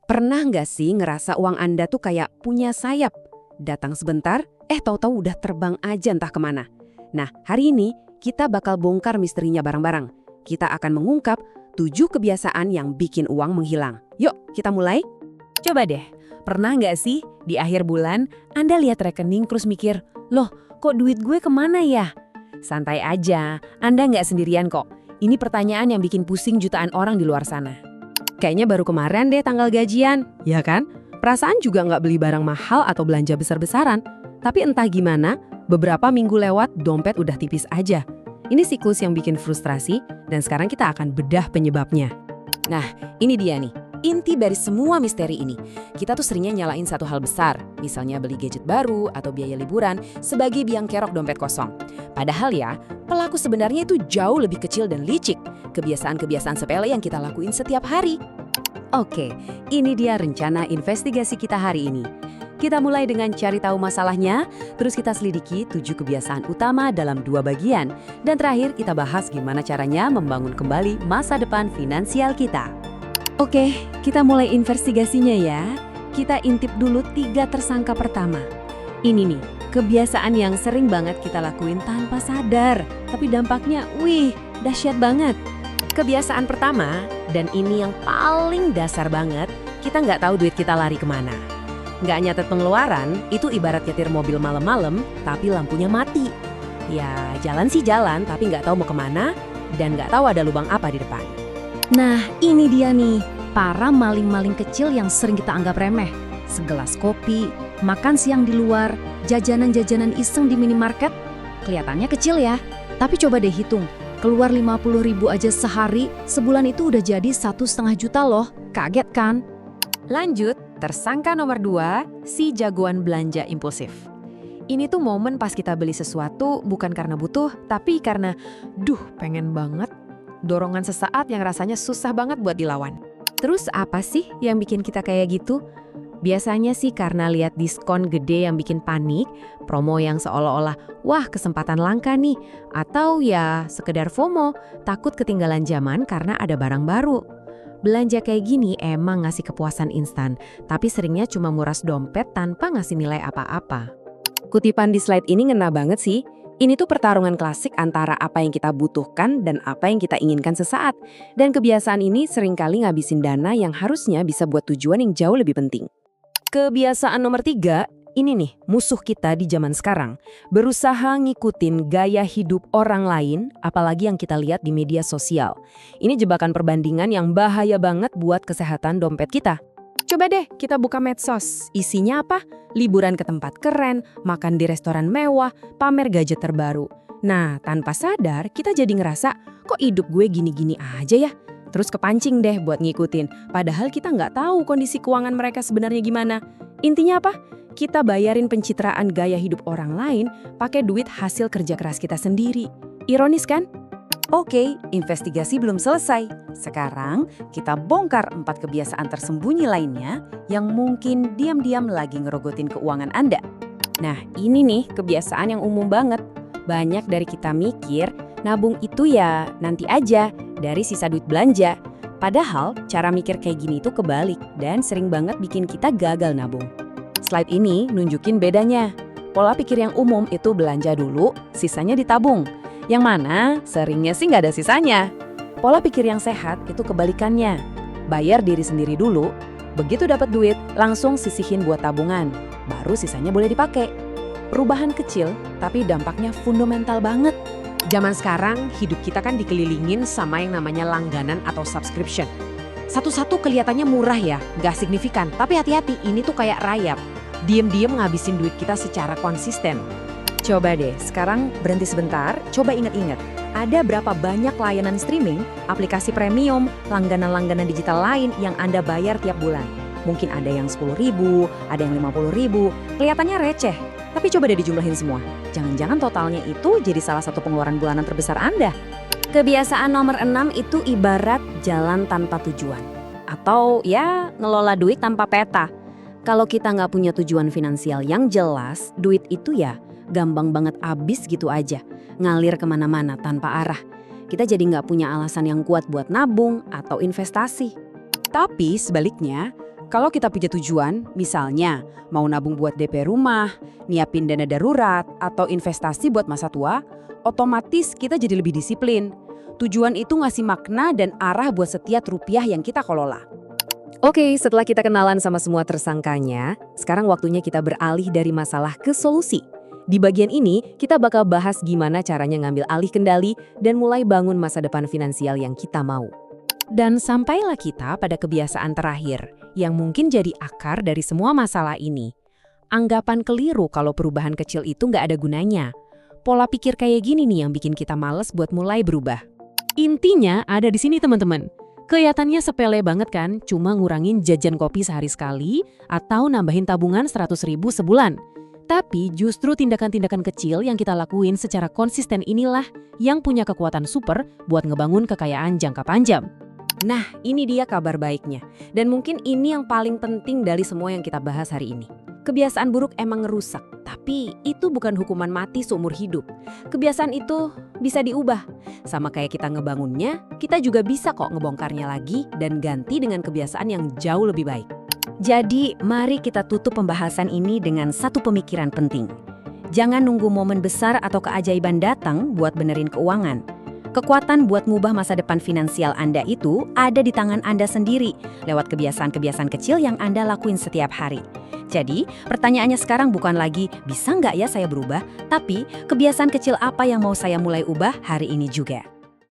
Pernah nggak sih ngerasa uang Anda tuh kayak punya sayap? Datang sebentar, tahu-tahu udah terbang aja entah kemana. Nah, hari ini kita bakal bongkar misterinya bareng-bareng. Kita akan mengungkap 7 kebiasaan yang bikin uang menghilang. Yuk, kita mulai. Coba deh, pernah nggak sih di akhir bulan Anda lihat rekening terus mikir, loh kok duit gue kemana ya? Santai aja, Anda nggak sendirian kok. Ini pertanyaan yang bikin pusing jutaan orang di luar sana. Kayaknya baru kemarin deh tanggal gajian, ya kan? Perasaan juga nggak beli barang mahal atau belanja besar-besaran. Tapi entah gimana, beberapa minggu lewat dompet udah tipis aja. Ini siklus yang bikin frustrasi dan sekarang kita akan bedah penyebabnya. Nah, ini dia nih, inti dari semua misteri ini. Kita tuh seringnya nyalain satu hal besar, misalnya beli gadget baru atau biaya liburan sebagai biang kerok dompet kosong. Padahal ya, pelaku sebenarnya itu jauh lebih kecil dan licik. Kebiasaan-kebiasaan sepele yang kita lakuin setiap hari. Oke, ini dia rencana investigasi kita hari ini. Kita mulai dengan cari tahu masalahnya, terus kita selidiki 7 kebiasaan utama dalam 2 bagian. Dan terakhir kita bahas gimana caranya membangun kembali masa depan finansial kita. Oke, kita mulai investigasinya ya. Kita intip dulu 3 tersangka pertama. Ini nih, kebiasaan yang sering banget kita lakuin tanpa sadar. Tapi dampaknya, dahsyat banget. Kebiasaan pertama, dan ini yang paling dasar banget, kita nggak tahu duit kita lari kemana. Nggak nyatet pengeluaran, itu ibarat nyetir mobil malam-malam, tapi lampunya mati. Ya, jalan sih jalan, tapi nggak tahu mau kemana, dan nggak tahu ada lubang apa di depan. Nah, ini dia nih, para maling-maling kecil yang sering kita anggap remeh. Segelas kopi, makan siang di luar, jajanan-jajanan iseng di minimarket. Kelihatannya kecil ya, tapi coba deh hitung. Keluar 50.000 aja sehari, sebulan itu udah jadi 1,5 juta loh. Kaget kan? Lanjut, tersangka nomor 2, si jagoan belanja impulsif. Ini tuh momen pas kita beli sesuatu bukan karena butuh, tapi karena, pengen banget. Dorongan sesaat yang rasanya susah banget buat dilawan. Terus apa sih yang bikin kita kayak gitu? Biasanya sih karena lihat diskon gede yang bikin panik, promo yang seolah-olah, wah kesempatan langka nih. Atau ya sekedar FOMO, takut ketinggalan zaman karena ada barang baru. Belanja kayak gini emang ngasih kepuasan instan, tapi seringnya cuma nguras dompet tanpa ngasih nilai apa-apa. Kutipan di slide ini ngena banget sih. Ini tuh pertarungan klasik antara apa yang kita butuhkan dan apa yang kita inginkan sesaat. Dan kebiasaan ini seringkali ngabisin dana yang harusnya bisa buat tujuan yang jauh lebih penting. Kebiasaan nomor 3, ini nih musuh kita di zaman sekarang. Berusaha ngikutin gaya hidup orang lain, apalagi yang kita lihat di media sosial. Ini jebakan perbandingan yang bahaya banget buat kesehatan dompet kita. Coba deh kita buka medsos, isinya apa? Liburan ke tempat keren, makan di restoran mewah, pamer gadget terbaru. Nah, tanpa sadar kita jadi ngerasa, kok hidup gue gini-gini aja ya? Terus kepancing deh buat ngikutin, padahal kita nggak tahu kondisi keuangan mereka sebenarnya gimana. Intinya apa? Kita bayarin pencitraan gaya hidup orang lain pakai duit hasil kerja keras kita sendiri. Ironis kan? Oke, investigasi belum selesai. Sekarang kita bongkar 4 kebiasaan tersembunyi lainnya yang mungkin diam-diam lagi ngerogotin keuangan Anda. Nah, ini nih kebiasaan yang umum banget. Banyak dari kita mikir, nabung itu ya nanti aja dari sisa duit belanja. Padahal cara mikir kayak gini tuh kebalik dan sering banget bikin kita gagal nabung. Slide ini nunjukin bedanya. Pola pikir yang umum itu belanja dulu, sisanya ditabung. Yang mana seringnya sih nggak ada sisanya. Pola pikir yang sehat itu kebalikannya. Bayar diri sendiri dulu, begitu dapat duit langsung sisihin buat tabungan. Baru sisanya boleh dipakai. Perubahan kecil tapi dampaknya fundamental banget. Zaman sekarang hidup kita kan dikelilingin sama yang namanya langganan atau subscription. Satu-satu kelihatannya murah ya, nggak signifikan. Tapi hati-hati, ini tuh kayak rayap. Diem-diem ngabisin duit kita secara konsisten. Coba deh, sekarang berhenti sebentar, coba ingat-ingat. Ada berapa banyak layanan streaming, aplikasi premium, langganan-langganan digital lain yang Anda bayar tiap bulan? Mungkin ada yang 10.000, ada yang 50.000, kelihatannya receh. Tapi coba deh dijumlahin semua. Jangan-jangan totalnya itu jadi salah satu pengeluaran bulanan terbesar Anda. Kebiasaan nomor 6 itu ibarat jalan tanpa tujuan. Atau ya ngelola duit tanpa peta. Kalau kita nggak punya tujuan finansial yang jelas, duit itu ya gampang banget habis gitu aja. Ngalir kemana-mana tanpa arah. Kita jadi nggak punya alasan yang kuat buat nabung atau investasi. Tapi sebaliknya, Kalau kita punya tujuan, misalnya mau nabung buat DP rumah, nyiapin dana darurat, atau investasi buat masa tua, otomatis kita jadi lebih disiplin. Tujuan itu ngasih makna dan arah buat setiap rupiah yang kita kelola. Oke, setelah kita kenalan sama semua tersangkanya, sekarang waktunya kita beralih dari masalah ke solusi. Di bagian ini, kita bakal bahas gimana caranya ngambil alih kendali dan mulai bangun masa depan finansial yang kita mau. Dan sampailah kita pada kebiasaan terakhir, yang mungkin jadi akar dari semua masalah ini. Anggapan keliru kalau perubahan kecil itu nggak ada gunanya. Pola pikir kayak gini nih yang bikin kita males buat mulai berubah. Intinya ada di sini teman-teman. Kelihatannya sepele banget kan, cuma ngurangin jajan kopi sehari sekali atau nambahin tabungan 100.000 sebulan. Tapi justru tindakan-tindakan kecil yang kita lakuin secara konsisten inilah yang punya kekuatan super buat ngebangun kekayaan jangka panjang. Nah, ini dia kabar baiknya. Dan mungkin ini yang paling penting dari semua yang kita bahas hari ini. Kebiasaan buruk emang ngerusak, tapi itu bukan hukuman mati seumur hidup. Kebiasaan itu bisa diubah. Sama kayak kita ngebangunnya, kita juga bisa kok ngebongkarnya lagi dan ganti dengan kebiasaan yang jauh lebih baik. Jadi, mari kita tutup pembahasan ini dengan satu pemikiran penting. Jangan nunggu momen besar atau keajaiban datang buat benerin keuangan. Kekuatan buat ngubah masa depan finansial Anda itu ada di tangan Anda sendiri, lewat kebiasaan-kebiasaan kecil yang Anda lakuin setiap hari. Jadi, pertanyaannya sekarang bukan lagi, bisa nggak ya saya berubah? Tapi, kebiasaan kecil apa yang mau saya mulai ubah hari ini juga?